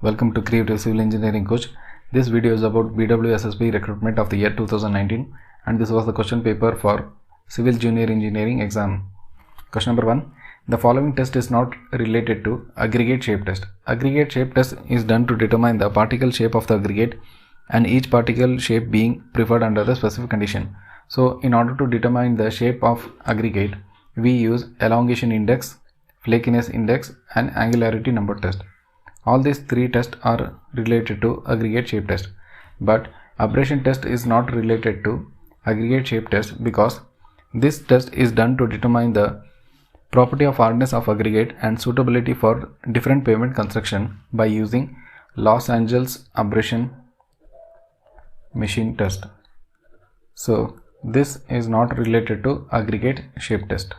Welcome to Creative Civil Engineering Coach. This video is about BWSSB Recruitment of the year 2019 and this was the question paper for Civil Junior Engineering exam. Question number 1. The following test is not related to aggregate shape test. Aggregate shape test is done to determine the particle shape of the aggregate and each particle shape being preferred under the specific condition. So in order to determine the shape of aggregate, we use elongation index, flakiness index and angularity number test. All these three tests are related to aggregate shape test, but abrasion test is not related to aggregate shape test because this test is done to determine the property of hardness of aggregate and suitability for different pavement construction by using Los Angeles abrasion machine test. So this is not related to aggregate shape test.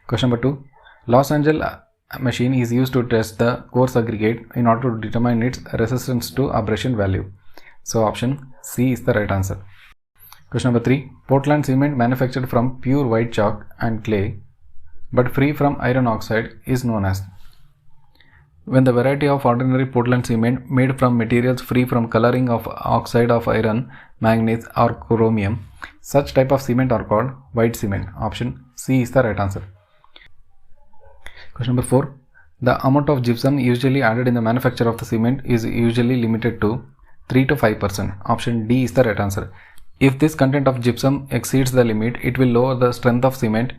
Question number 2. Los Angeles machine is used to test the coarse aggregate in order to determine its resistance to abrasion value. So option C is the right answer. Question number 3. Portland cement manufactured from pure white chalk and clay but free from iron oxide is known as. When the variety of ordinary Portland cement made from materials free from coloring of oxide of iron, manganese or chromium, such type of cement are called white cement. Option C is the right answer. Question number 4. The amount of gypsum usually added in the manufacture of the cement is usually limited to 3 to 5%. Option D is the right answer. If this content of gypsum exceeds the limit, it will lower the strength of cement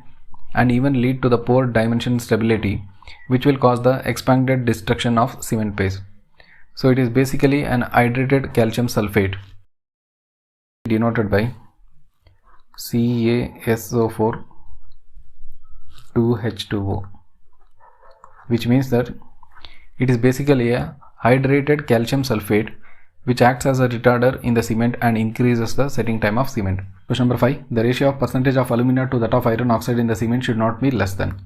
and even lead to the poor dimension stability, which will cause the expanded destruction of cement paste. So it is basically an hydrated calcium sulfate denoted by CaSO4 2H2O, which means that it is basically a hydrated calcium sulfate which acts as a retarder in the cement and increases the setting time of cement. Question number 5. The ratio of percentage of alumina to that of iron oxide in the cement should not be less than.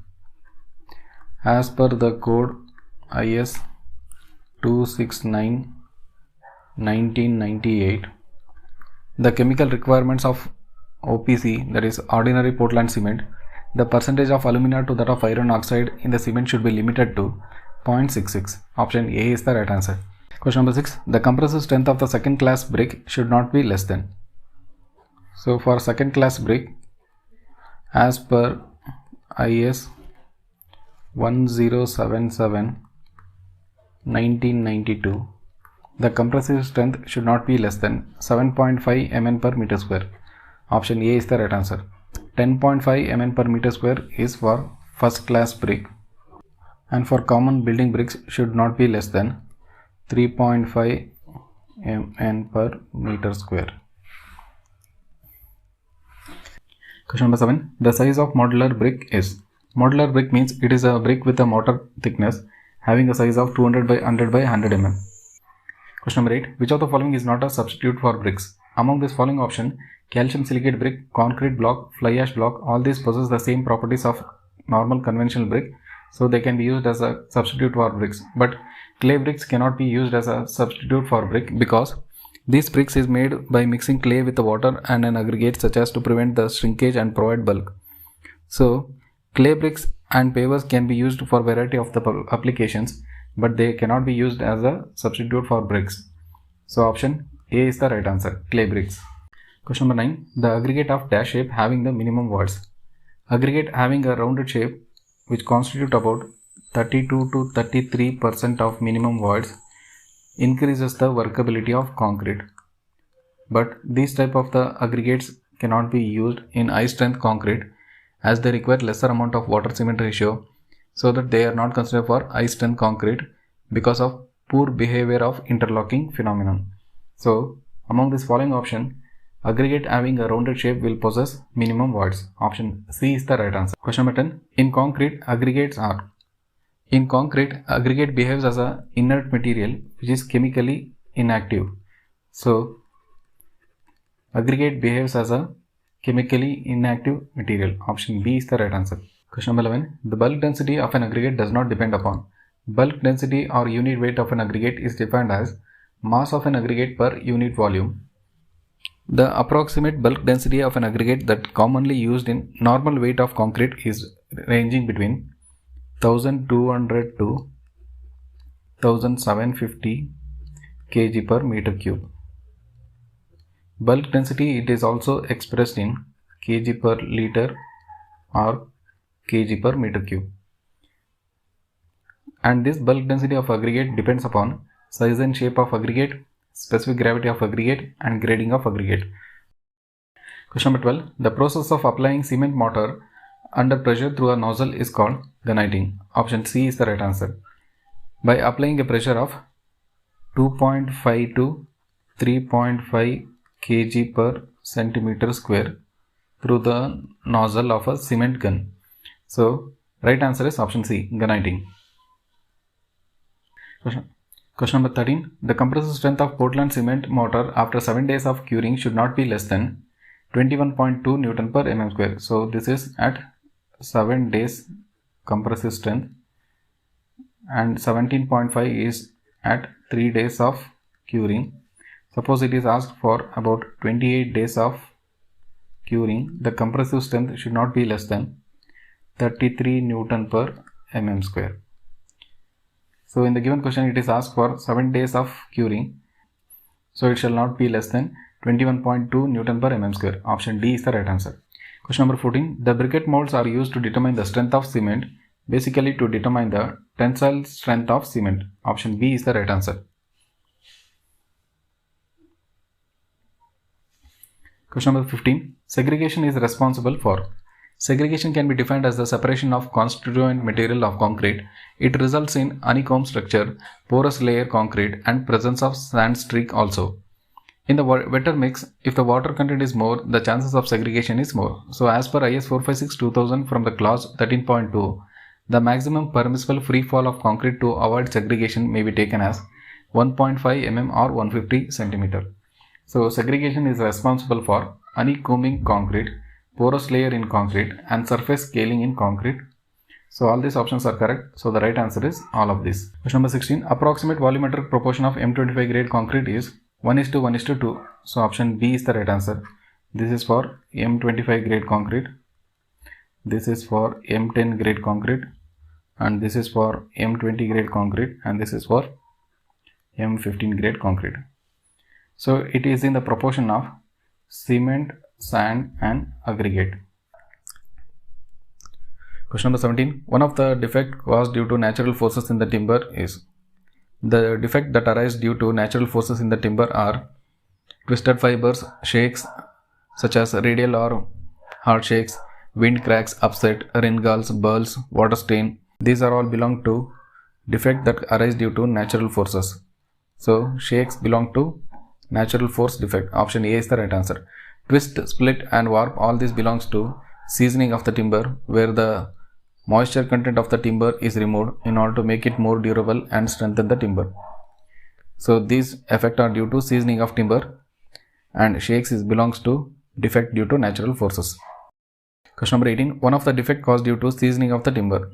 As per the code IS 269/1998, the chemical requirements of OPC, that is ordinary Portland cement, the percentage of alumina to that of iron oxide in the cement should be limited to 0.66. Option A is the right answer. Question number 6. The compressive strength of the second class brick should not be less than. So for second class brick, as per IS 1077/1992, the compressive strength should not be less than 7.5 mn per meter square. Option A is the right answer. 10.5 mn per meter square is for first class brick and for common building bricks should not be less than 3.5 mn per meter square. Question number 7. The size of modular brick is. Modular brick means it is a brick with a mortar thickness having a size of 200 by 100 by 100 mm. Question number 8. Which of the following is not a substitute for bricks? Among this following option, calcium silicate brick, concrete block, fly ash block, all these possess the same properties of normal conventional brick, so they can be used as a substitute for bricks. But clay bricks cannot be used as a substitute for brick because these bricks is made by mixing clay with the water and an aggregate such as to prevent the shrinkage and provide bulk. So clay bricks and pavers can be used for variety of the applications, but they cannot be used as a substitute for bricks. So option A is the right answer, clay bricks. Question number 9. The aggregate of dash shape having the minimum voids. Aggregate having a rounded shape which constitute about 32 to 33% of minimum voids increases the workability of concrete. But these type of the aggregates cannot be used in high strength concrete as they require lesser amount of water cement ratio, so that they are not considered for high strength concrete because of poor behavior of interlocking phenomenon. So among this following option, aggregate having a rounded shape will possess minimum voids. Option C is the right answer. Question number 10. In concrete, aggregates are. In concrete, aggregate behaves as an inert material which is chemically inactive. So aggregate behaves as a chemically inactive material. Option B is the right answer. Question number 11. The bulk density of an aggregate does not depend upon. Bulk density or unit weight of an aggregate is defined as mass of an aggregate per unit volume. The approximate bulk density of an aggregate that commonly used in normal weight of concrete is ranging between 1200 to 1750 kg per meter cube. Bulk density, it is also expressed in kg per liter or kg per meter cube. And this bulk density of aggregate depends upon size and shape of aggregate, specific gravity of aggregate, and grading of aggregate. Question number 12. The process of applying cement mortar under pressure through a nozzle is called gunniting. Option C is the right answer. By applying a pressure of 2.5 to 3.5 kg per centimeter square through the nozzle of a cement gun. So, right answer is option C, gunniting. Question number 13. The compressive strength of Portland cement mortar after 7 days of curing should not be less than 21.2 Newton per mm square. So, this is at 7 days compressive strength and 17.5 is at 3 days of curing. Suppose it is asked for about 28 days of curing, the compressive strength should not be less than 33 Newton per mm square. So in the given question it is asked for 7 days of curing, so it shall not be less than 21.2 Newton per mm square. Option D is the right answer. Question number 14. The briquette molds are used to determine the strength of cement, basically to determine the tensile strength of cement. Option B is the right answer. Question number 15. Segregation is responsible for. Segregation can be defined as the separation of constituent material of concrete. It results in honeycomb structure, porous layer concrete, and presence of sand streak also. In the wetter mix, if the water content is more, the chances of segregation is more. So as per IS 456-2000 from the clause 13.2, the maximum permissible free fall of concrete to avoid segregation may be taken as 1.5 mm or 150 cm. So segregation is responsible for honeycombing concrete, porous layer in concrete, and surface scaling in concrete. So all these options are correct. So the right answer is all of these. Question number 16. Approximate volumetric proportion of M25 grade concrete is 1:1:2. So option B is the right answer. This is for M25 grade concrete. This is for M10 grade concrete. And this is for M20 grade concrete. And this is for M15 grade concrete. So it is in the proportion of cement, sand, and aggregate. Question number 17. One of the defects caused due to natural forces in the timber is. The defect that arise due to natural forces in the timber are twisted fibers, shakes such as radial or hard shakes, wind cracks, upset, ringals, burls, water stain. These are all belong to defect that arise due to natural forces. So shakes belong to natural force defect. Option A is the right answer. Twist, split, and warp, all this belongs to seasoning of the timber, where the moisture content of the timber is removed in order to make it more durable and strengthen the timber. So these effects are due to seasoning of timber, and shakes belongs to defect due to natural forces. Question number 18. One of the defect caused due to seasoning of the timber.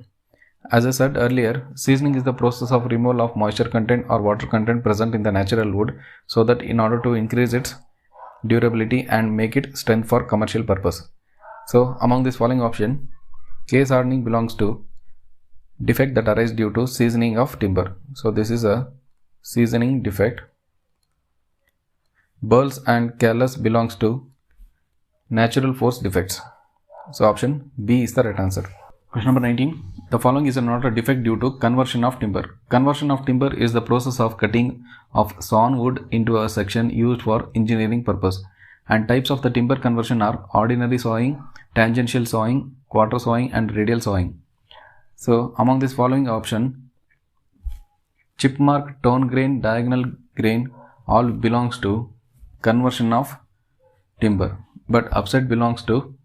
As I said earlier, seasoning is the process of removal of moisture content or water content present in the natural wood, so that in order to increase its durability and make it strength for commercial purpose. So among this following option, case hardening belongs to defect that arise due to seasoning of timber. So this is a seasoning defect. Burls and callus belongs to natural force defects. So option B is the right answer. Question number 19. The following is not a defect due to conversion of timber. Conversion of timber is the process of cutting of sawn wood into a section used for engineering purpose. And types of the timber conversion are ordinary sawing, tangential sawing, quarter sawing, and radial sawing. So among this following option, chip mark, tone grain, diagonal grain all belongs to conversion of timber, but upset belongs to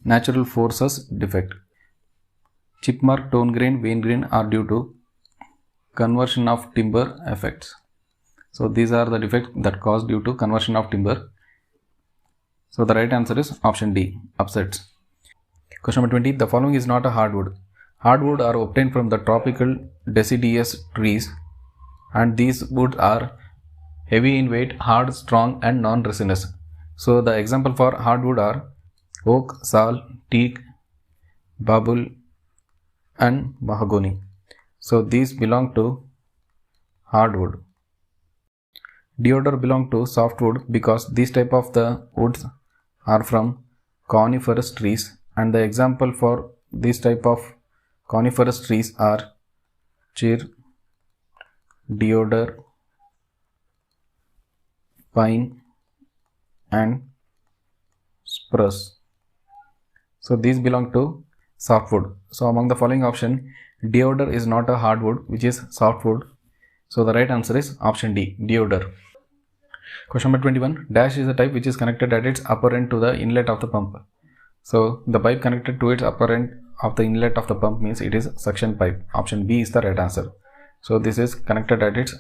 natural forces defect. Chip mark, tone grain, vein grain are due to conversion of timber effects. So these are the defects that cause due to conversion of timber. So the right answer is option D, upsets. Question number 20. The following is not a hardwood. Hardwood are obtained from the tropical deciduous trees, and these woods are heavy in weight, hard, strong, and non-resinous. So the example for hardwood are oak, sal, teak, babul, and mahogany. So these belong to hardwood. Deodar belong to softwood because these type of the woods are from coniferous trees, and the example for this type of coniferous trees are fir, deodar, pine and spruce. So these belong to softwood. So among the following option, deodar is not a hardwood which is softwood. So the right answer is option D, deodar. Question number 21. Dash is a type which is connected at its upper end to the inlet of the pump. So the pipe connected to its upper end of the inlet of the pump means it is suction pipe. Option B is the right answer. So this is connected at its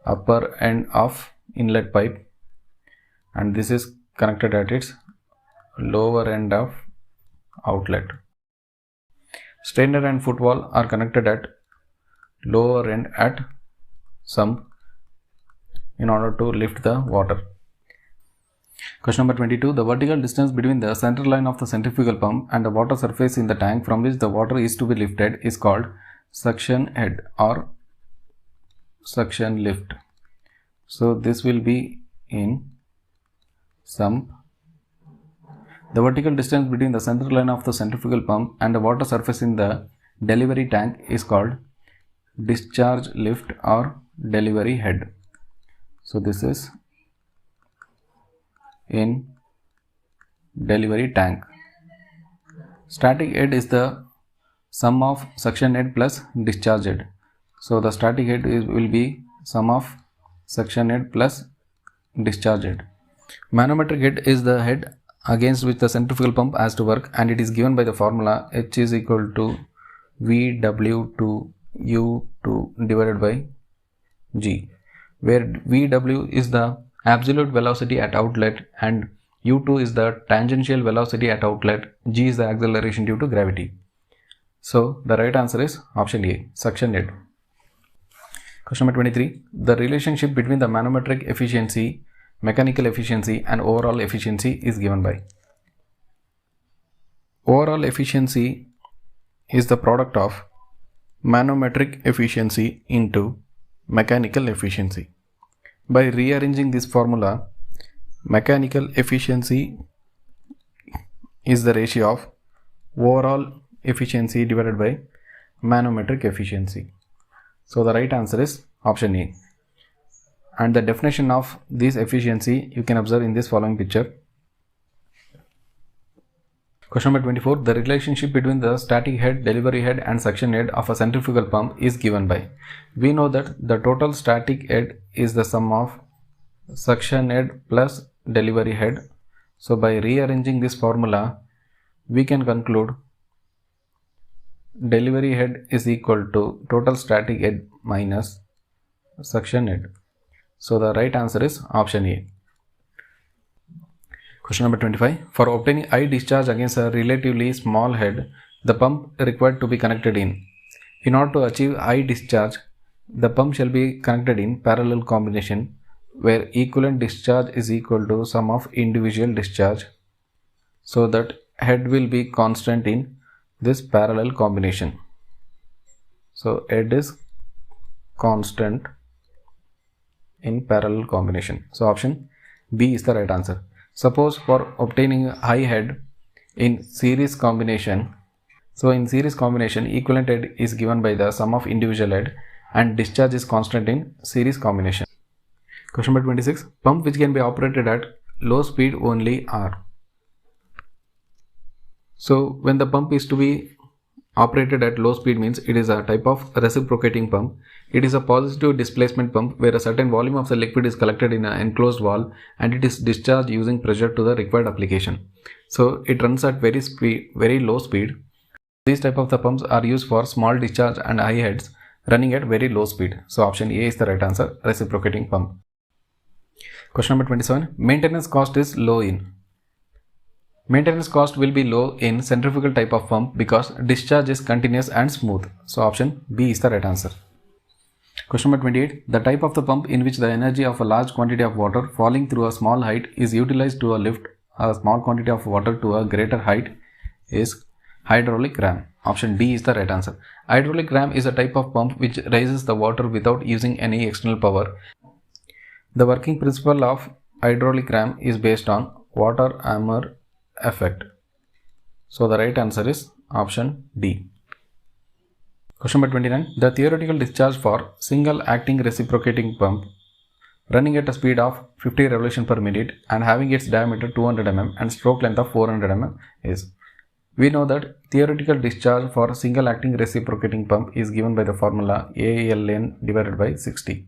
upper end of inlet pipe, and this is connected at its lower end of outlet. Strainer and footwall are connected at lower end at sump in order to lift the water. Question number 22. The vertical distance between the center line of the centrifugal pump and the water surface in the tank from which the water is to be lifted is called suction head or suction lift. So this will be in sump. The vertical distance between the center line of the centrifugal pump and the water surface in the delivery tank is called discharge lift or delivery head. So this is in delivery tank. Static head is the sum of suction head plus discharge head. So the static head will be sum of suction head plus discharge head. Manometric head is the head against which the centrifugal pump has to work, and it is given by the formula H is equal to VW to U2 divided by G, where VW is the absolute velocity at outlet and U2 is the tangential velocity at outlet, G is the acceleration due to gravity. So the right answer is option A, suction head. Question number 23. The relationship between the manometric efficiency, mechanical efficiency and overall efficiency is given by. Overall efficiency is the product of manometric efficiency into mechanical efficiency. By rearranging this formula, mechanical efficiency is the ratio of overall efficiency divided by manometric efficiency. So the right answer is option A. And the definition of this efficiency you can observe in this following picture. Question number 24. The relationship between the static head, delivery head and suction head of a centrifugal pump is given by. We know that the total static head is the sum of suction head plus delivery head. So by rearranging this formula, we can conclude delivery head is equal to total static head minus suction head. So the right answer is option A. Question number 25. For obtaining high discharge against a relatively small head, the pump required to be connected in. In order to achieve high discharge, the pump shall be connected in parallel combination where equivalent discharge is equal to sum of individual discharge. So that head will be constant in this parallel combination. So head is constant in parallel combination. So option B is the right answer. Suppose for obtaining a high head in series combination, so in series combination equivalent head is given by the sum of individual head and discharge is constant in series combination. Question number 26. Pump which can be operated at low speed only are. So when the pump is to be operated at low speed means it is a type of reciprocating pump. It is a positive displacement pump where a certain volume of the liquid is collected in an enclosed valve and it is discharged using pressure to the required application. So it runs at very low speed. These type of the pumps are used for small discharge and high heads running at very low speed. So option A is the right answer, reciprocating pump. Question number 27. Maintenance cost is low in. Maintenance cost will be low in centrifugal type of pump because discharge is continuous and smooth. So option B is the right answer. Question number 28. The type of the pump in which the energy of a large quantity of water falling through a small height is utilized to lift a small quantity of water to a greater height is Hydraulic ram. Option D is the right answer. Hydraulic ram is a type of pump which raises the water without using any external power. The working principle of hydraulic ram is based on water hammer effect. So the right answer is option D. Question number 29. The theoretical discharge for single acting reciprocating pump running at a speed of 50 revolution per minute and having its diameter 200 mm and stroke length of 400 mm is. We know that theoretical discharge for single acting reciprocating pump is given by the formula ALN divided by 60,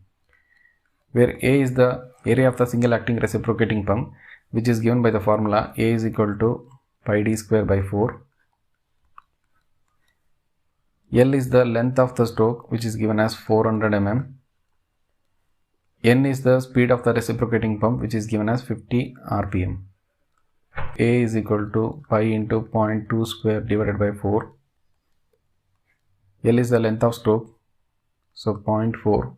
where A is the area of the single acting reciprocating pump, which is given by the formula A is equal to pi d square by 4. L is the length of the stroke, which is given as 400 mm. N is the speed of the reciprocating pump, which is given as 50 rpm. A is equal to pi into 0.2 square divided by 4. L is the length of stroke, so 0.4.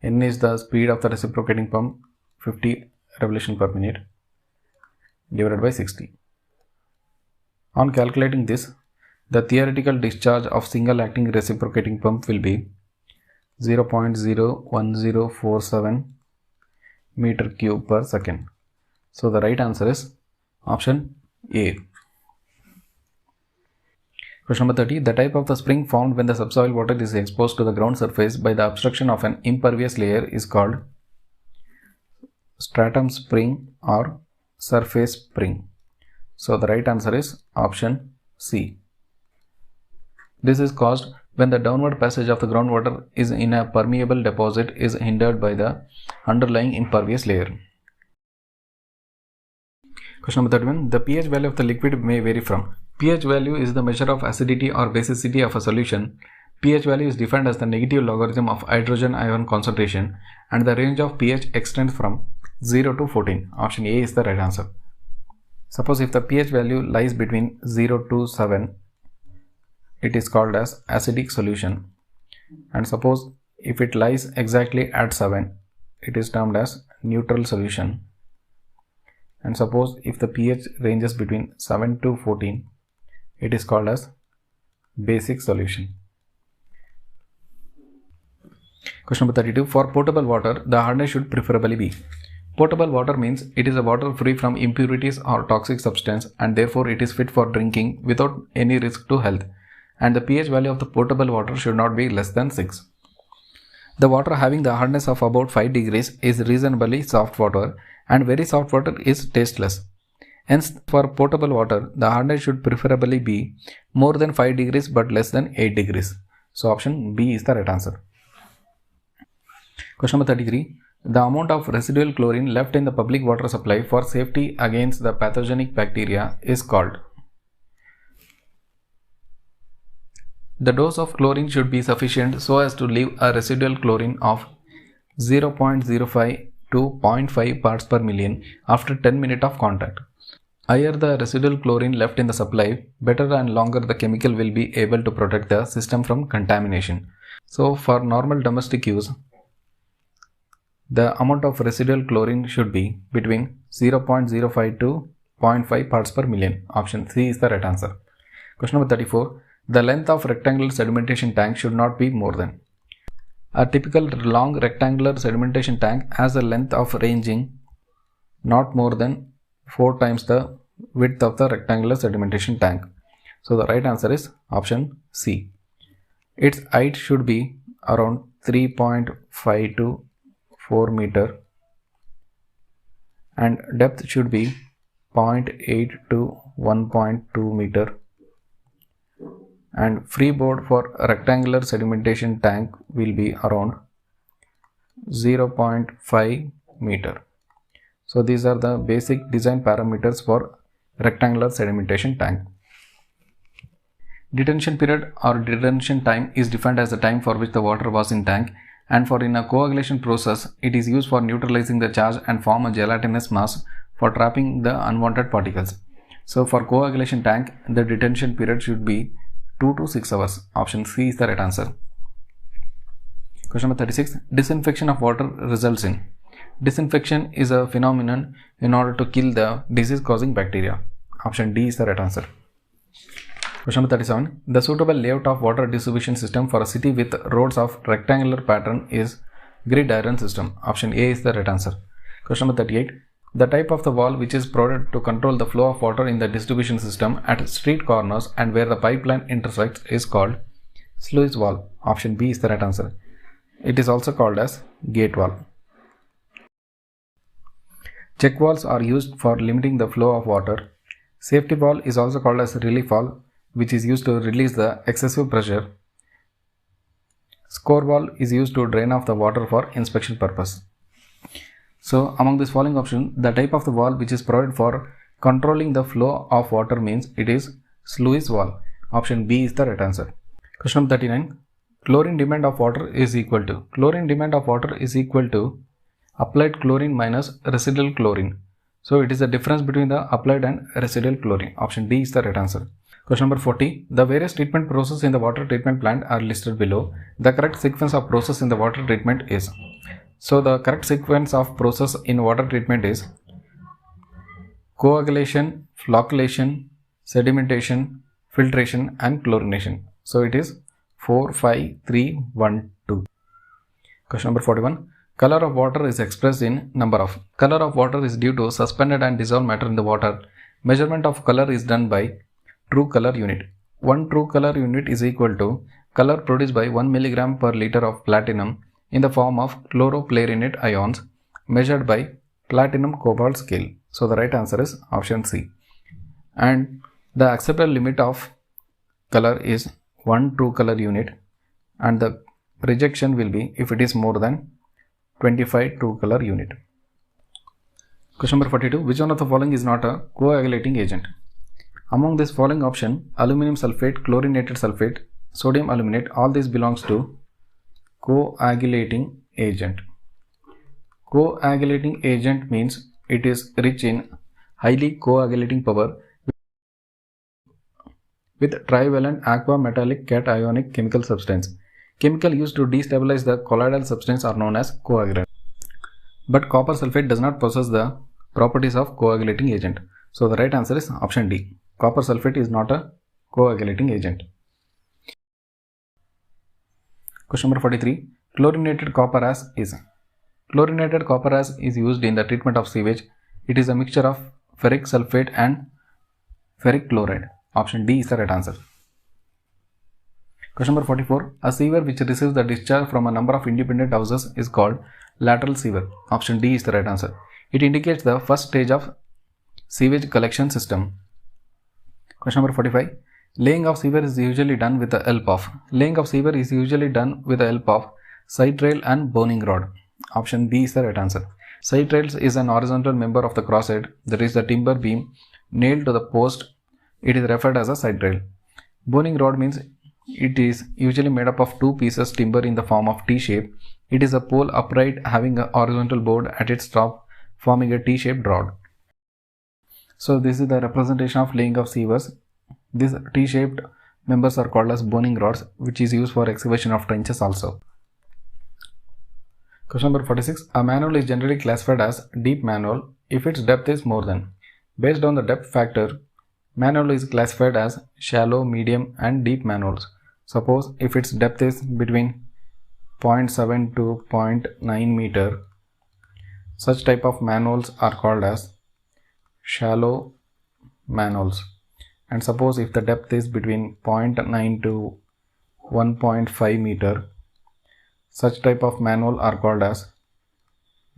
N is the speed of the reciprocating pump, 50 revolution per minute, divided by 60. On calculating this, the theoretical discharge of single acting reciprocating pump will be 0.01047 meter cube per second. So the right answer is option A. Question number 30. The type of the spring formed when the subsoil water is exposed to the ground surface by the obstruction of an impervious layer is called stratum spring or surface spring. So the right answer is option C. This is caused when the downward passage of the groundwater is in a permeable deposit is hindered by the underlying impervious layer. Question number 31. The pH value of the liquid may vary from. pH value is the measure of acidity or basicity of a solution. pH value is defined as the negative logarithm of hydrogen ion concentration, and the range of pH extends from 0 to 14. Option A is the right answer. Suppose if the pH value lies between 0 to 7, it is called as acidic solution, and suppose if it lies exactly at 7, it is termed as neutral solution, and suppose if the pH ranges between 7 to 14, it is called as basic solution. Question number 32. For potable water, the hardness should preferably be. Potable water means it is a water free from impurities or toxic substance, and therefore it is fit for drinking without any risk to health, and the pH value of the potable water should not be less than 6. The water having the hardness of about 5 degrees is reasonably soft water, and very soft water is tasteless. Hence, for potable water, the hardness should preferably be more than 5 degrees but less than 8 degrees. So option B is the right answer. Question number 33. The amount of residual chlorine left in the public water supply for safety against the pathogenic bacteria is called. The dose of chlorine should be sufficient so as to leave a residual chlorine of 0.05 to 0.5 parts per million after 10 minutes of contact. Higher the residual chlorine left in the supply, better and longer the chemical will be able to protect the system from contamination. So for normal domestic use, the amount of residual chlorine should be between 0.05 to 0.5 parts per million. Option C is the right answer. Question number 34. The length of rectangular sedimentation tank should not be more than. A typical long rectangular sedimentation tank has a length of ranging not more than 4 times the width of the rectangular sedimentation tank. So the right answer is option C. Its height should be around 3.5 to 4 meter and depth should be 0.8 to 1.2 meter, and freeboard for a rectangular sedimentation tank will be around 0.5 meter. So these are the basic design parameters for rectangular sedimentation tank. Detention period or detention time is defined as the time for which the water was in tank, and for in a coagulation process it is used for neutralizing the charge and form a gelatinous mass for trapping the unwanted particles. So for coagulation tank, the detention period should be 2 to 6 hours. Option C is the right answer. Question number 36. Disinfection of water results in. Disinfection is a phenomenon in order to kill the disease causing bacteria. Option D is the right answer. Question number 37. The suitable layout of water distribution system for a city with roads of rectangular pattern is grid iron system. Option A is the right answer. Question number 38. The type of the wall which is provided to control the flow of water in the distribution system at street corners and where the pipeline intersects is called sluice wall. Option B is the right answer. It is also called as gate wall. Check valves are used for limiting the flow of water. Safety valve is also called as relief valve, which is used to release the excessive pressure. Score valve is used to drain off the water for inspection purpose. So among this following option, the type of the valve which is provided for controlling the flow of water means it is sluice valve. Option B is the right answer. Question number 39. Chlorine demand of water is equal to applied chlorine minus residual chlorine. So it is the difference between the applied and residual chlorine. Option D is the right answer. Question number 40. The various treatment processes in the water treatment plant are listed below. The correct sequence of process in the water treatment is. So the correct sequence of process in water treatment is coagulation, flocculation, sedimentation, filtration and chlorination. So it is 4, 5, 3, 1, 2. Question number 41. Color of water is expressed in number of. Color of water is due to suspended and dissolved matter in the water. Measurement of color is done by true color unit. One true color unit is equal to color produced by 1 mg per liter of platinum in the form of chloroplurinate ions measured by platinum cobalt scale. So the right answer is option C. And the acceptable limit of color is 1 true color unit, and the rejection will be if it is more than 25 true color unit. Question number 42. Which one of the following is not a coagulating agent? Among this following option, aluminum sulfate, chlorinated sulfate, sodium aluminate, all this belongs to coagulating agent. Coagulating agent means it is rich in highly coagulating power with trivalent aqua metallic cationic chemical substance. Chemical used to destabilize the colloidal substance are known as coagulants. But copper sulfate does not possess the properties of coagulating agent. So the right answer is option D. Copper sulfate is not a coagulating agent. Question number 43. Chlorinated copper ash is. Chlorinated copper ash is used in the treatment of sewage. It is a mixture of ferric sulfate and ferric chloride. Option D is the right answer. Question number 44. A sewer which receives the discharge from a number of independent houses is called lateral sewer. Option D is the right answer. It indicates the first stage of sewage collection system. Question number 45. Laying of sewer is usually done with the help of. Side rail and boning rod. Option B is the right answer. Side rails is an horizontal member of the crosshead, that is the timber beam nailed to the post. It is referred as a side rail. Boning rod means it is usually made up of two pieces timber in the form of T-shape. It is a pole upright having a horizontal board at its top forming a T-shaped rod. So this is the representation of laying of sewers. These T-shaped members are called as boning rods, which is used for excavation of trenches also. Question number 46. A manhole is generally classified as deep manhole if its depth is more than. Based on the depth factor, manhole is classified as shallow, medium and deep manholes. Suppose if its depth is between 0.7 to 0.9 meter, such type of manholes are called as shallow manholes. And suppose if the depth is between 0.9 to 1.5 meter, such type of manhole are called as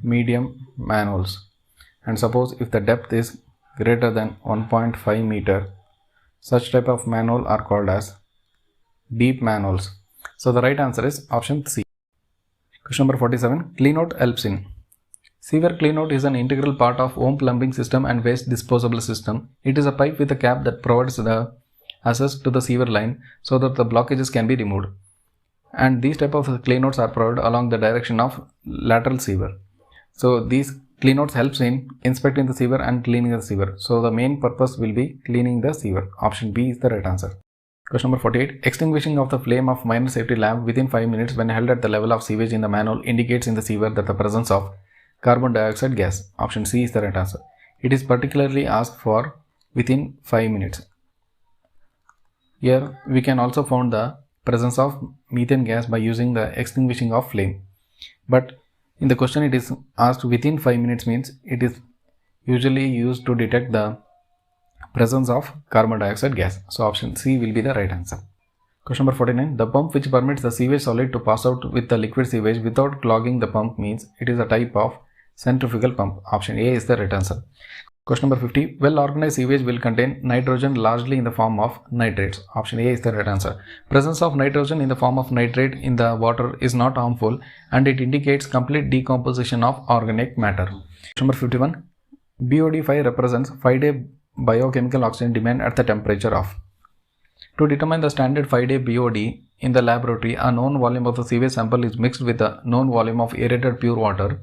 medium manholes. And suppose if the depth is greater than 1.5 meter, such type of manhole are called as deep manholes. So the right answer is option C. Question number 47. Cleanout helps in. Sewer cleanout is an integral part of home plumbing system and waste disposal system. It is a pipe with a cap that provides the access to the sewer line so that the blockages can be removed. And these type of cleanouts are provided along the direction of lateral sewer. So these cleanouts helps in inspecting the sewer and cleaning the sewer. So the main purpose will be cleaning the sewer. Option B is the right answer. Question number 48. Extinguishing of the flame of minor safety lamp within 5 minutes when held at the level of sewage in the manhole indicates in the sewer that the presence of carbon dioxide gas. Option C is the right answer. It is particularly asked for within 5 minutes. Here we can also found the presence of methane gas by using the extinguishing of flame. But in the question it is asked within 5 minutes means it is usually used to detect the presence of carbon dioxide gas. So option C will be the right answer. Question number 49. The pump which permits the sewage solid to pass out with the liquid sewage without clogging the pump means it is a type of centrifugal pump. Option A is the right answer. Question number 50. Well organized sewage will contain nitrogen largely in the form of nitrates. Option A is the right answer. Presence of nitrogen in the form of nitrate in the water is not harmful and it indicates complete decomposition of organic matter. Question number 51. BOD5 represents 5-day biochemical oxygen demand at the temperature of. To determine the standard 5-day BOD in the laboratory, a known volume of the sewage sample is mixed with a known volume of aerated pure water.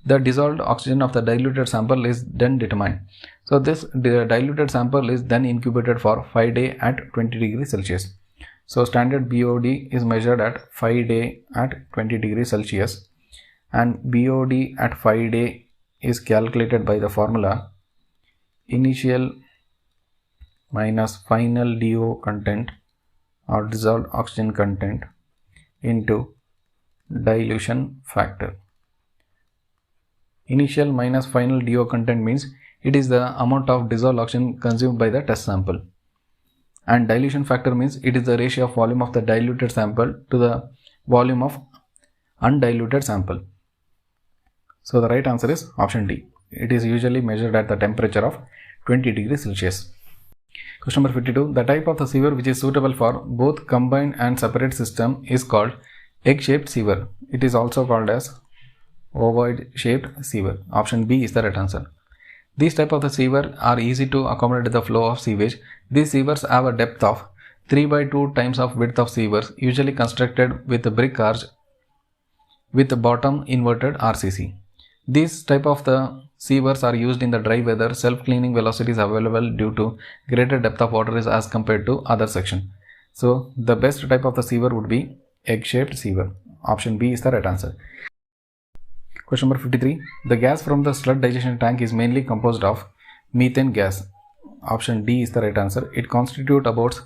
The dissolved oxygen of the diluted sample is then determined. So this diluted sample is then incubated for 5 days at 20 degrees Celsius. So standard BOD is measured at 5 days at 20 degrees Celsius and BOD at 5 days is calculated by the formula initial minus final DO content or dissolved oxygen content into dilution factor. Initial minus final DO content means it is the amount of dissolved oxygen consumed by the test sample, and dilution factor means it is the ratio of volume of the diluted sample to the volume of undiluted sample. So the right answer is option D. It is usually measured at the temperature of 20 degrees Celsius. Question number 52. The type of the sewer which is suitable for both combined and separate system is called egg-shaped sewer. It is also called as ovoid-shaped sewer. Option B is the right answer. These type of the sewer are easy to accommodate the flow of sewage. These sewers have a depth of 3/2 times of width of sewers, usually constructed with a brick arch with the bottom inverted RCC. These type of the sewers are used in the dry weather. Self-cleaning velocity is available due to greater depth of water as compared to other section. So the best type of the sewer would be egg-shaped sewer. Option B is the right answer. Question number 53. The gas from the sludge digestion tank is mainly composed of methane gas. Option D is the right answer. It constitutes about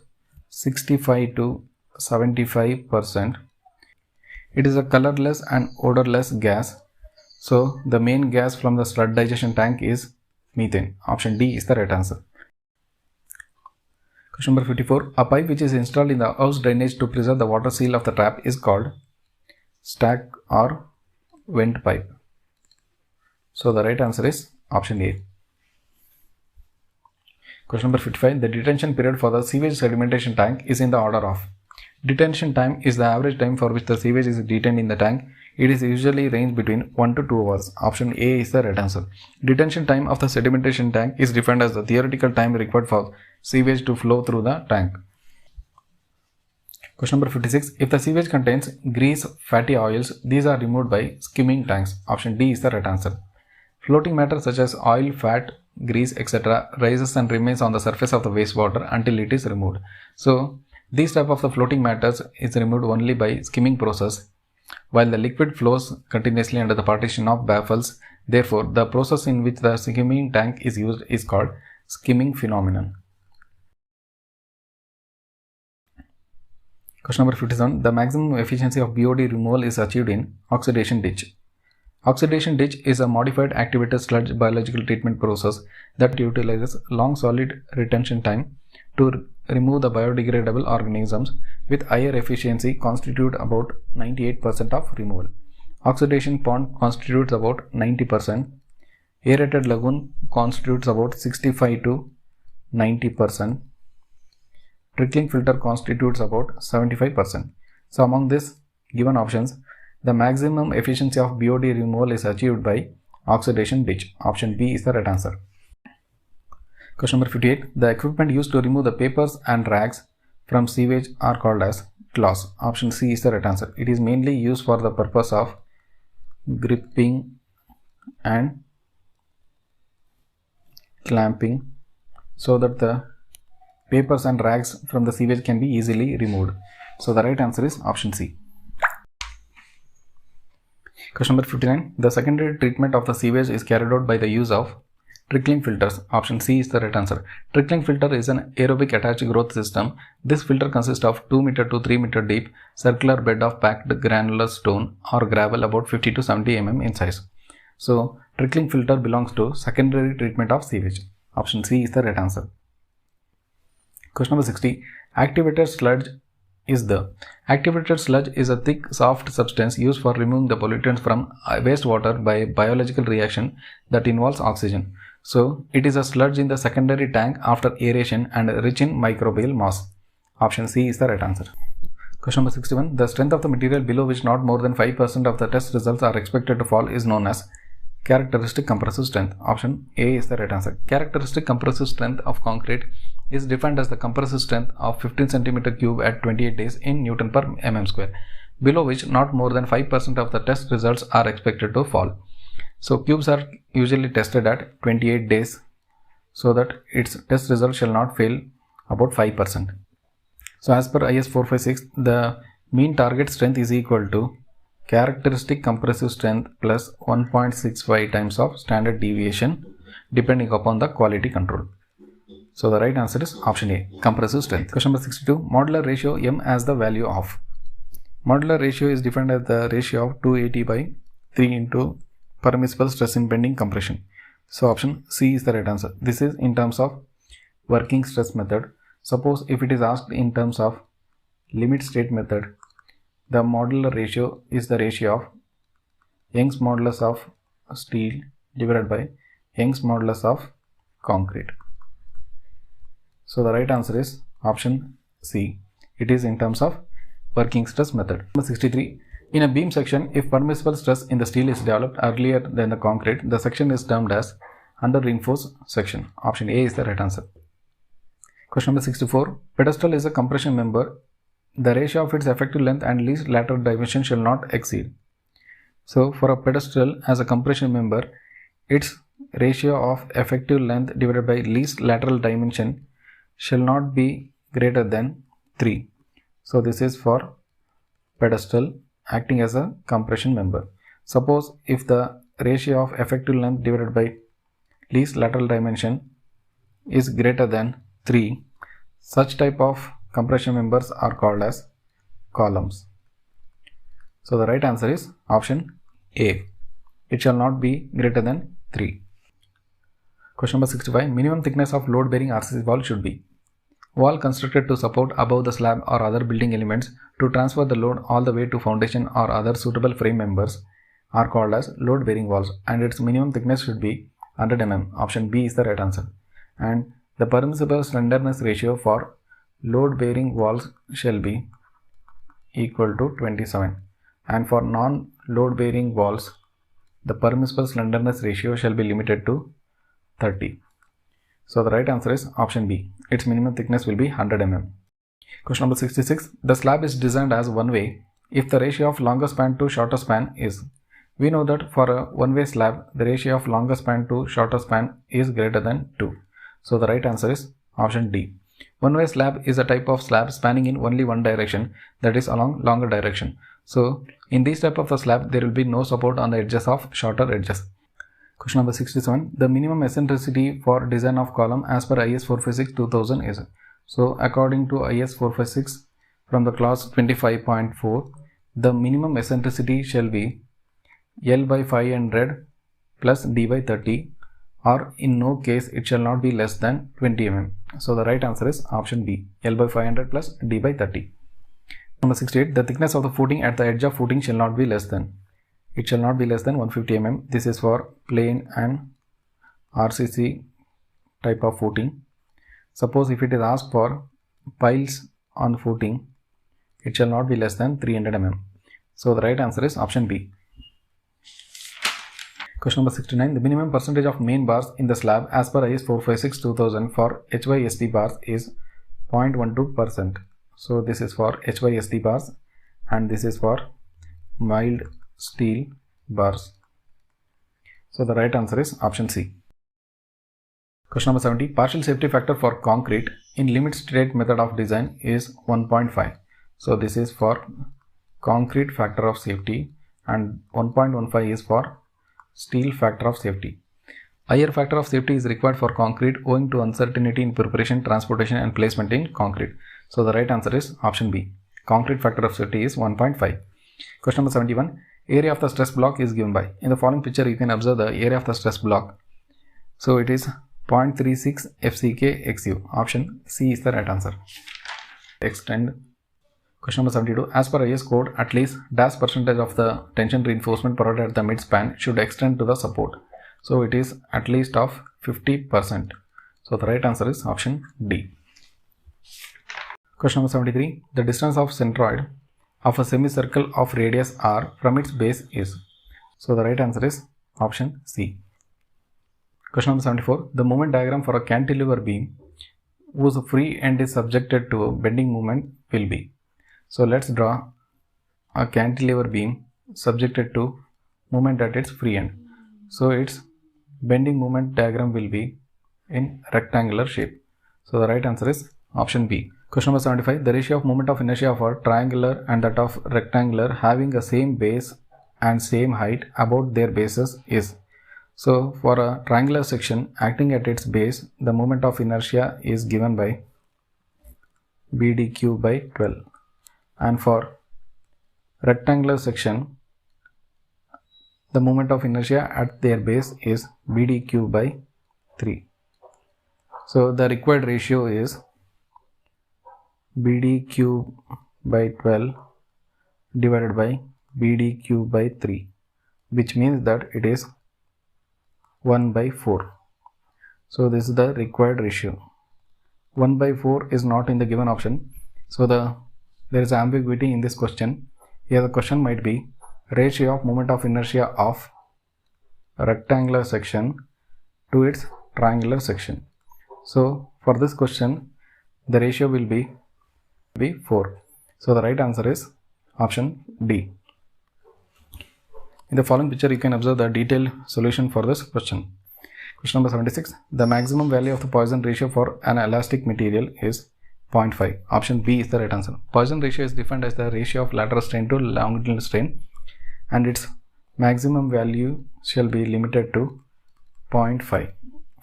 65 to 75%. It is a colorless and odorless gas. So the main gas from the sludge digestion tank is methane. Option D is the right answer. Question number 54. A pipe which is installed in the house drainage to preserve the water seal of the tap is called stack or vent pipe. So the right answer is option A. Question number 55. The detention period for the sewage sedimentation tank is in the order of. Detention time is the average time for which the sewage is detained in the tank. It is usually range between 1 to 2 hours. Option A is the right answer. Detention time of the sedimentation tank is defined as the theoretical time required for sewage to flow through the tank. Question number 56. If the sewage contains grease, fatty oils, these are removed by skimming tanks. Option D is the right answer. Floating matter such as oil, fat, grease, etc. rises and remains on the surface of the wastewater until it is removed. So these type of the floating matters is removed only by skimming process, while the liquid flows continuously under the partition of baffles. Therefore, the process in which the skimming tank is used is called skimming phenomenon. Question number 57. The maximum efficiency of BOD removal is achieved in oxidation ditch. Oxidation ditch is a modified activated sludge biological treatment process that utilizes long solid retention time to remove the biodegradable organisms with higher efficiency constitute about 98% of removal. Oxidation pond constitutes about 90%. Aerated lagoon constitutes about 65 to 90%. Trickling filter constitutes about 75%. So among these given options, the maximum efficiency of BOD removal is achieved by oxidation ditch. Option B is the right answer. Question number 58. The equipment used to remove the papers and rags from sewage are called as cloths. Option C is the right answer. It is mainly used for the purpose of gripping and clamping so that the papers and rags from the sewage can be easily removed. So the right answer is option C. Question number 59. The secondary treatment of the sewage is carried out by the use of Trickling filters. Option C is the right answer. Trickling filter is an aerobic attached growth system. This filter consists of 2 meter to 3 meter deep circular bed of packed granular stone or gravel about 50 to 70 mm in size. So, trickling filter belongs to secondary treatment of sewage. Option C is the right answer. Question number 60. Activated sludge is the. Activated sludge is a thick, soft substance used for removing the pollutants from wastewater by biological reaction that involves oxygen. So, it is a sludge in the secondary tank after aeration and rich in microbial mass. Option C is the right answer. Question number 61. The strength of the material below which not more than 5% of the test results are expected to fall is known as characteristic compressive strength. Option A is the right answer. Characteristic compressive strength of concrete is defined as the compressive strength of 15 cm cube at 28 days in Newton per mm square, below which not more than 5% of the test results are expected to fall. So, cubes are usually tested at 28 days so that its test result shall not fail about 5%. So, as per IS 456, the mean target strength is equal to characteristic compressive strength plus 1.65 times of standard deviation depending upon the quality control. So, the right answer is option A, compressive strength. Question number 62. Modular ratio M as the value of. Modular ratio is defined as the ratio of 280 by 3 into permissible stress in bending compression. So, option C is the right answer. This is in terms of working stress method. Suppose if it is asked in terms of limit state method, the modular ratio is the ratio of Young's modulus of steel divided by Young's modulus of concrete. So, the right answer is option C. It is in terms of working stress method. Number 63. In a beam section, if permissible stress in the steel is developed earlier than the concrete, the section is termed as under reinforced section. Option A is the right answer. Question number 64. Pedestal is a compression member. The ratio of its effective length and least lateral dimension shall not exceed. So, for a pedestal as a compression member, its ratio of effective length divided by least lateral dimension shall not be greater than 3. So, this is for pedestal acting as a compression member. Suppose if the ratio of effective length divided by least lateral dimension is greater than 3, such type of compression members are called as columns. So, the right answer is option A. It shall not be greater than 3. Question number 65. Minimum thickness of load bearing RCC wall should be. Wall constructed to support above the slab or other building elements to transfer the load all the way to foundation or other suitable frame members are called as load bearing walls, and its minimum thickness should be 100 mm. Option B is the right answer. And the permissible slenderness ratio for load bearing walls shall be equal to 27, and for non load bearing walls the permissible slenderness ratio shall be limited to 30. So, the right answer is option B. Its minimum thickness will be 100 mm. Question number 66. The slab is designed as one way if the ratio of longer span to shorter span is. We know that for a one-way slab, the ratio of longer span to shorter span is greater than 2. So, the right answer is option D. One-way slab is a type of slab spanning in only one direction, that is along longer direction. So, in this type of a slab, there will be no support on the edges of shorter edges. Question number 67. The minimum eccentricity for design of column as per IS 456-2000 is. So, according to IS 456 from the clause 25.4, the minimum eccentricity shall be L by 500 plus D by 30, or in no case it shall not be less than 20 mm. So, the right answer is option B, L by 500 plus D by 30. Number 68. The thickness of the footing at the edge of footing shall not be less than. It shall not be less than 150 mm. This is for plain and RCC type of footing. Suppose if it is asked for piles on footing, it shall not be less than 300 mm. So, the right answer is option B. Question number 69. The minimum percentage of main bars in the slab as per IS 456-2000 for HYSD bars is 0.12%. So, this is for HYSD bars and this is for mild steel bars. So, the right answer is option C. Question number 70. Partial safety factor for concrete in limit state method of design is 1.5. So, this is for concrete factor of safety and 1.15 is for steel factor of safety. Higher factor of safety is required for concrete owing to uncertainty in preparation, transportation and placement in concrete. So the right answer is option B. Concrete factor of safety is 1.5. Question number 71. Area of the stress block is given by. In the following picture you can observe the area of the stress block. So it is 0.36 FCK XU. Option C is the right answer. Extend. Question number 72. As per IS code, at least dash percentage of the tension reinforcement provided at the midspan should extend to the support. So it is at least of 50%. So the right answer is option D. Question number 73. The distance of centroid of a semicircle of radius r from its base is. So the right answer is option C. Question number 74. The moment diagram for a cantilever beam whose free end is subjected to bending moment will be. So let's draw a cantilever beam subjected to moment at its free end. So its bending moment diagram will be in rectangular shape. So the right answer is option B. Question number 75. The ratio of moment of inertia of a triangular and that of rectangular having the same base and same height about their bases is. So for a triangular section acting at its base, the moment of inertia is given by BDQ by 12. And for rectangular section, the moment of inertia at their base is BDQ by 3. So the required ratio is BDQ by 12 divided by BDQ by 3, which means that it is 1 by 4. So this is the required ratio. 1 by 4 is not in the given option. So there is ambiguity in this question. Here the question might be ratio of moment of inertia of a rectangular section to its triangular section. So for this question the ratio will be 4. So the right answer is option D. In the following picture you can observe the detailed solution for this question. Question number 76. The maximum value of the Poisson ratio for an elastic material is 0.5. Option B is the right answer. Poisson ratio is defined as the ratio of lateral strain to longitudinal strain, and its maximum value shall be limited to 0.5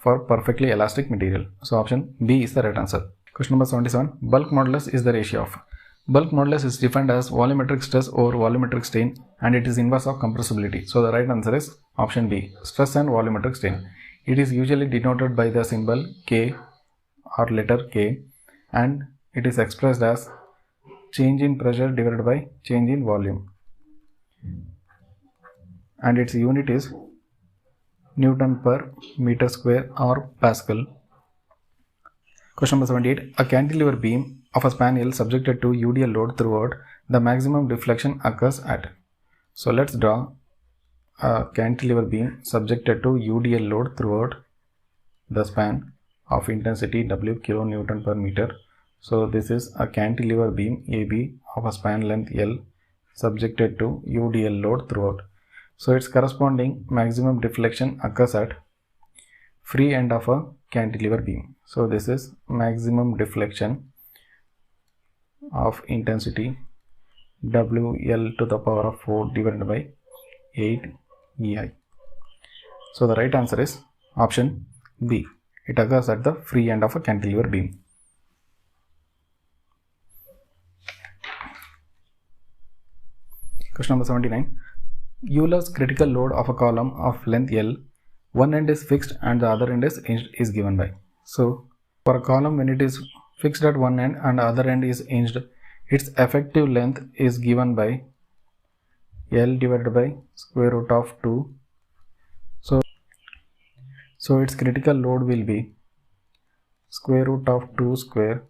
for perfectly elastic material. So option B is the right answer. Question number 77. Bulk modulus is the ratio of. Bulk modulus is defined as volumetric stress over volumetric strain, and it is inverse of compressibility. So the right answer is option B, stress and volumetric strain. It is usually denoted by the symbol K or letter K, and it is expressed as change in pressure divided by change in volume, and its unit is Newton per meter square or Pascal. Question number 78. A cantilever beam of a span L subjected to UDL load throughout, the maximum deflection occurs at. So let's draw a cantilever beam subjected to UDL load throughout the span of intensity W kN per meter. So this is a cantilever beam AB of a span length L subjected to UDL load throughout. So its corresponding maximum deflection occurs at free end of a cantilever beam. So this is maximum deflection of intensity WL to the power of 4 divided by 8 EI. So the right answer is option B. It occurs at the free end of a cantilever beam. Question number 79. Euler's critical load of a column of length L, one end is fixed and the other end is given by. So for a column, when it is fixed at one end and the other end is hinged, its effective length is given by L divided by square root of 2. So its critical load will be square root of 2 square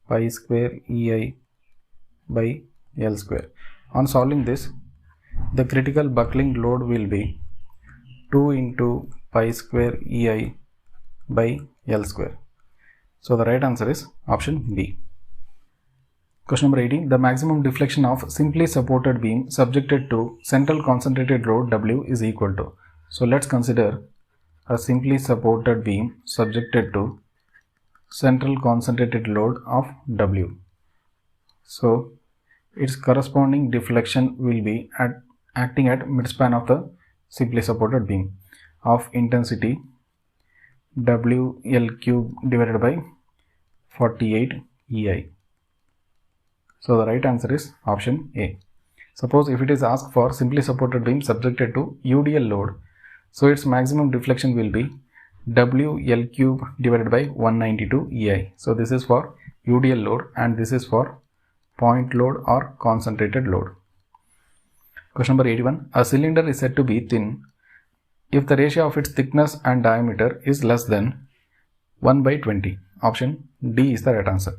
pi square EI by L square. On solving this, the critical buckling load will be 2 into pi square EI by L square. So the right answer is option B. Question number 18. The maximum deflection of simply supported beam subjected to central concentrated load W is equal to. So let's consider a simply supported beam subjected to central concentrated load of W. So its corresponding deflection will be acting at midspan of the simply supported beam. of intensity WL cube divided by 48 EI. So the right answer is option A. Suppose if it is asked for simply supported beam subjected to UDL load, so its maximum deflection will be WL cube divided by 192 EI. So this is for UDL load and this is for point load or concentrated load. Question number 81. A cylinder is said to be thin if the ratio of its thickness and diameter is less than 1 by 20. Option D is the right answer.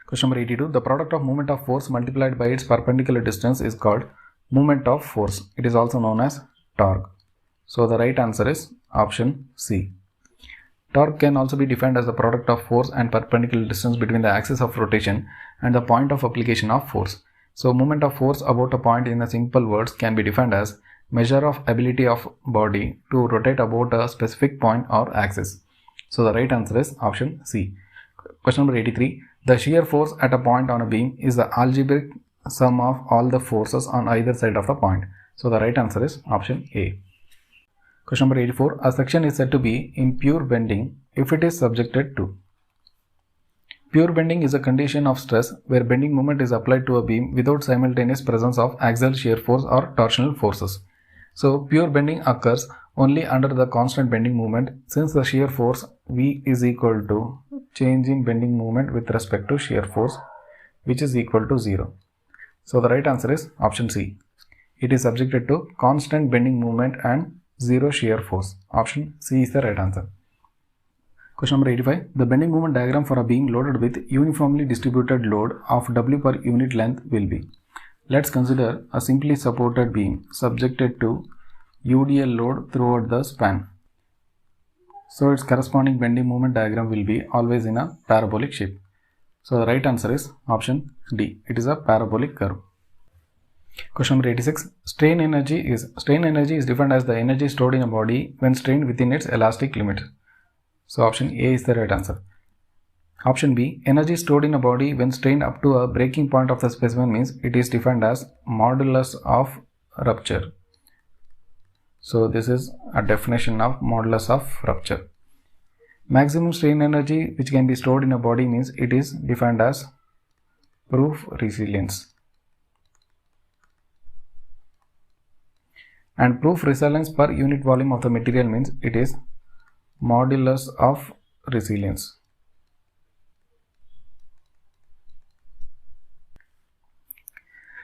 Question number 82. The product of moment of force multiplied by its perpendicular distance is called moment of force. It is also known as torque. So the right answer is option C. Torque can also be defined as the product of force and perpendicular distance between the axis of rotation and the point of application of force. So moment of force about a point in a simple words can be defined as measure of ability of body to rotate about a specific point or axis. So the right answer is option C. Question number 83. The shear force at a point on a beam is the algebraic sum of all the forces on either side of the point. So the right answer is option A. Question number 84. A section is said to be in pure bending if it is subjected to. Pure bending is a condition of stress where bending moment is applied to a beam without simultaneous presence of axial shear force or torsional forces. So pure bending occurs only under the constant bending moment, since the shear force V is equal to change in bending moment with respect to shear force, which is equal to 0. So the right answer is option C. It is subjected to constant bending moment and 0 shear force. Option C is the right answer. Question number 85. The bending moment diagram for a beam loaded with uniformly distributed load of W per unit length will be. Let's consider a simply supported beam subjected to UDL load throughout the span. So its corresponding bending moment diagram will be always in a parabolic shape. So the right answer is option D. It is a parabolic curve. Question number 86. Strain energy is defined as the energy stored in a body when strained within its elastic limit. So option A is the right answer. Option B. Energy stored in a body when strained up to a breaking point of the specimen means it is defined as modulus of rupture. So this is a definition of modulus of rupture. Maximum strain energy which can be stored in a body means it is defined as proof resilience. And proof resilience per unit volume of the material means it is modulus of resilience.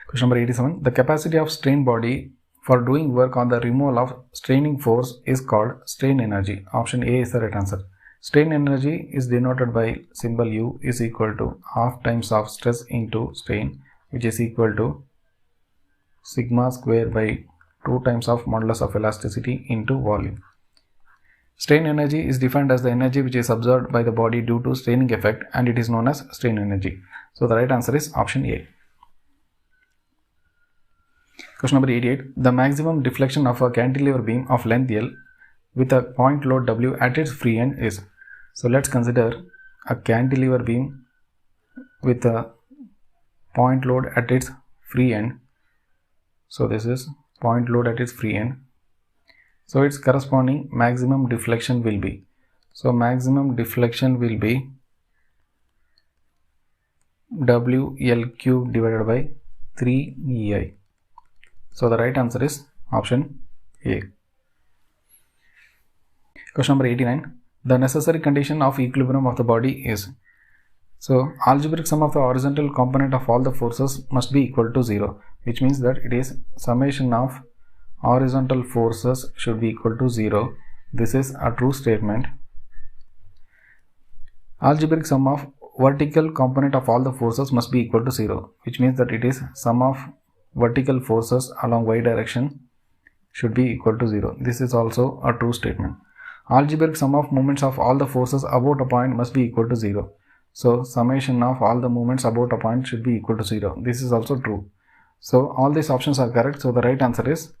Question number 87. The capacity of strain body for doing work on the removal of straining force is called strain energy. Option A is the right answer. Strain energy is denoted by symbol U is equal to half times of stress into strain, which is equal to sigma square by 2 times of modulus of elasticity into volume. Strain energy is defined as the energy which is absorbed by the body due to straining effect and it is known as strain energy. So the right answer is option A. Question number 88. The maximum deflection of a cantilever beam of length L with a point load W at its free end is. So let's consider a cantilever beam with a point load at its free end. So this is point load at its free end. So its corresponding maximum deflection will be. So maximum deflection will be WL cube divided by 3 EI. So the right answer is option A. Question number 89. The necessary condition of equilibrium of the body is. So algebraic sum of the horizontal component of all the forces must be equal to 0, which means that it is summation of horizontal forces should be equal to 0. This is a true statement. Algebraic sum of vertical component of all the forces must be equal to 0, which means that it is sum of vertical forces along y direction should be equal to 0. This is also a true statement. Algebraic sum of moments of all the forces about a point must be equal to 0. So summation of all the moments about a point should be equal to 0. This is also true. So all these options are correct. So the right answer is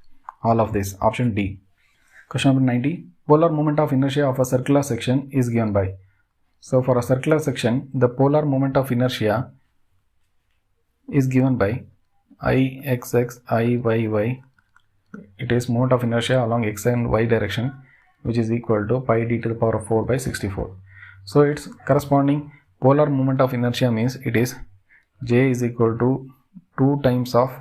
all of this, option D. Question number 90. Polar moment of inertia of a circular section is given by. So for a circular section, the polar moment of inertia is given by Ixx, Iyy. It is moment of inertia along x and y direction which is equal to pi d to the power of 4 by 64. So its corresponding polar moment of inertia means it is J is equal to 2 times of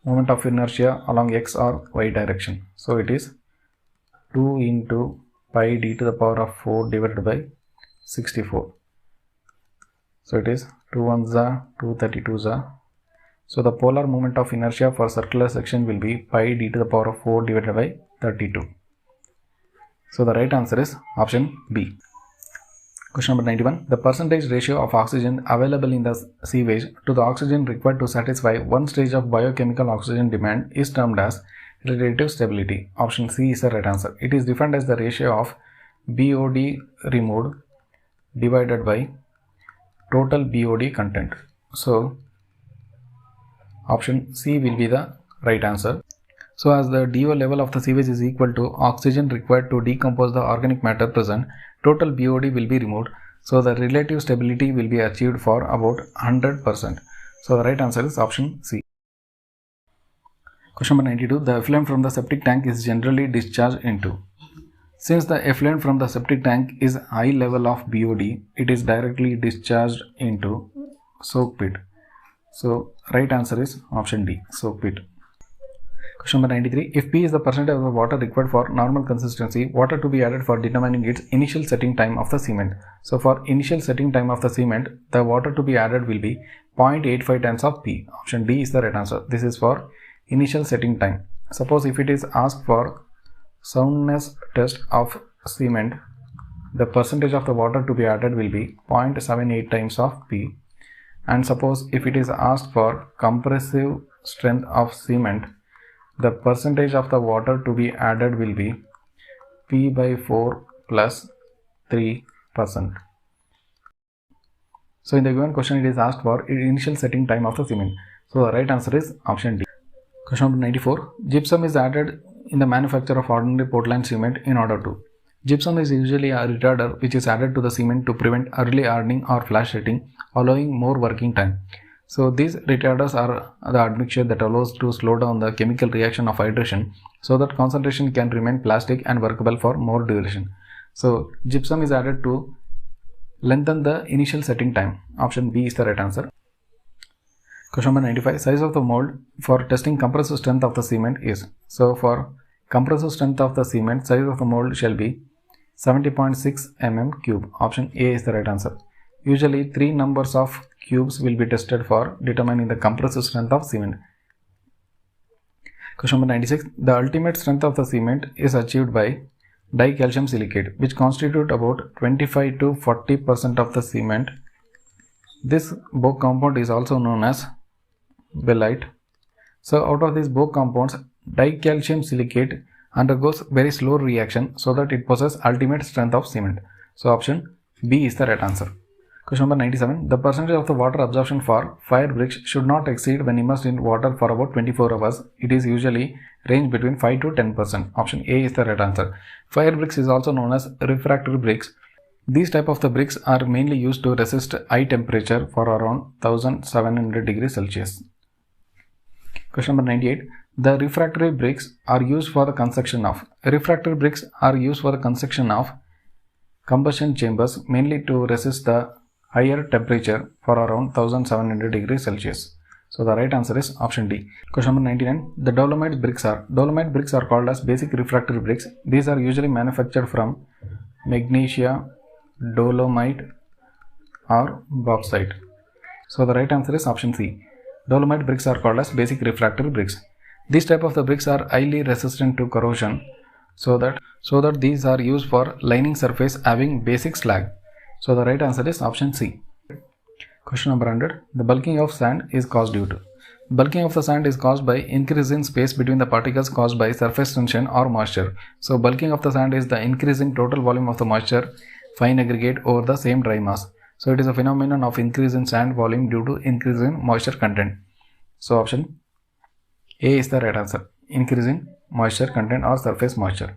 moment of inertia along x or y direction. So it is 2 into pi d to the power of 4 divided by 64. So it is 2 1s are 2 32s are. So the polar moment of inertia for circular section will be pi d to the power of 4 divided by 32. So the right answer is option B. Question number 91. The percentage ratio of oxygen available in the sewage to the oxygen required to satisfy one stage of biochemical oxygen demand is termed as relative stability. Option C is the right answer. It is defined as the ratio of BOD removed divided by total BOD content. So option C will be the right answer. So as the DO level of the sewage is equal to oxygen required to decompose the organic matter present, total BOD will be removed. So the relative stability will be achieved for about 100%. So the right answer is option C. Question number 92. The effluent from the septic tank is generally discharged into. Since the effluent from the septic tank is high level of BOD, it is directly discharged into soak pit. So right answer is option D, soak pit. Question number 93. If P is the percentage of the water required for normal consistency, water to be added for determining its initial setting time of the cement. So for initial setting time of the cement, the water to be added will be 0.85 times of P. Option D is the right answer. This is for initial setting time. Suppose if it is asked for soundness test of cement, the percentage of the water to be added will be 0.78 times of P. And suppose if it is asked for compressive strength of cement, the percentage of the water to be added will be P by 4 plus 3%. So in the given question it is asked for initial setting time of the cement. So the right answer is option D. Question number 94. Gypsum is added in the manufacture of ordinary Portland cement in order to. Gypsum is usually a retarder which is added to the cement to prevent early hardening or flash setting, allowing more working time. So these retarders are the admixture that allows to slow down the chemical reaction of hydration so that concentration can remain plastic and workable for more duration. So gypsum is added to lengthen the initial setting time. Option B is the right answer. Question number 95. Size of the mold for testing compressive strength of the cement is. So for compressive strength of the cement, size of the mold shall be 70.6 mm cube. Option A is the right answer. Usually 3 numbers of cubes will be tested for determining the compressive strength of cement. Question number 96. The ultimate strength of the cement is achieved by dicalcium silicate, which constitute about 25 to 40% of the cement. This bulk compound is also known as belite. So out of these bulk compounds, dicalcium silicate undergoes very slow reaction so that it possesses ultimate strength of cement. So option B is the right answer. Question number 97. The percentage of the water absorption for fire bricks should not exceed when immersed in water for about 24 hours. It is usually range between 5 to 10%. Option A is the right answer. Fire bricks is also known as refractory bricks. These type of the bricks are mainly used to resist high temperature for around 1700 degrees Celsius. Question number 98. The refractory bricks are used for the construction of. Refractory bricks are used for the construction of combustion chambers, mainly to resist the higher temperature for around 1700 degrees Celsius. So the right answer is option D. Question number 99. The dolomite bricks are called as basic refractory bricks. These are usually manufactured from magnesia, dolomite or bauxite. So the right answer is option C. Dolomite bricks are called as basic refractory bricks. These type of the bricks are highly resistant to corrosion, so that these are used for lining surface having basic slag. So the right answer is option C. Question number 100. The bulking of sand is caused due to. Bulking of the sand is caused by increase in space between the particles caused by surface tension or moisture. So bulking of the sand is the increasing total volume of the moisture fine aggregate over the same dry mass. So it is a phenomenon of increase in sand volume due to increase in moisture content. So option A is the right answer. Increase in moisture content or surface moisture.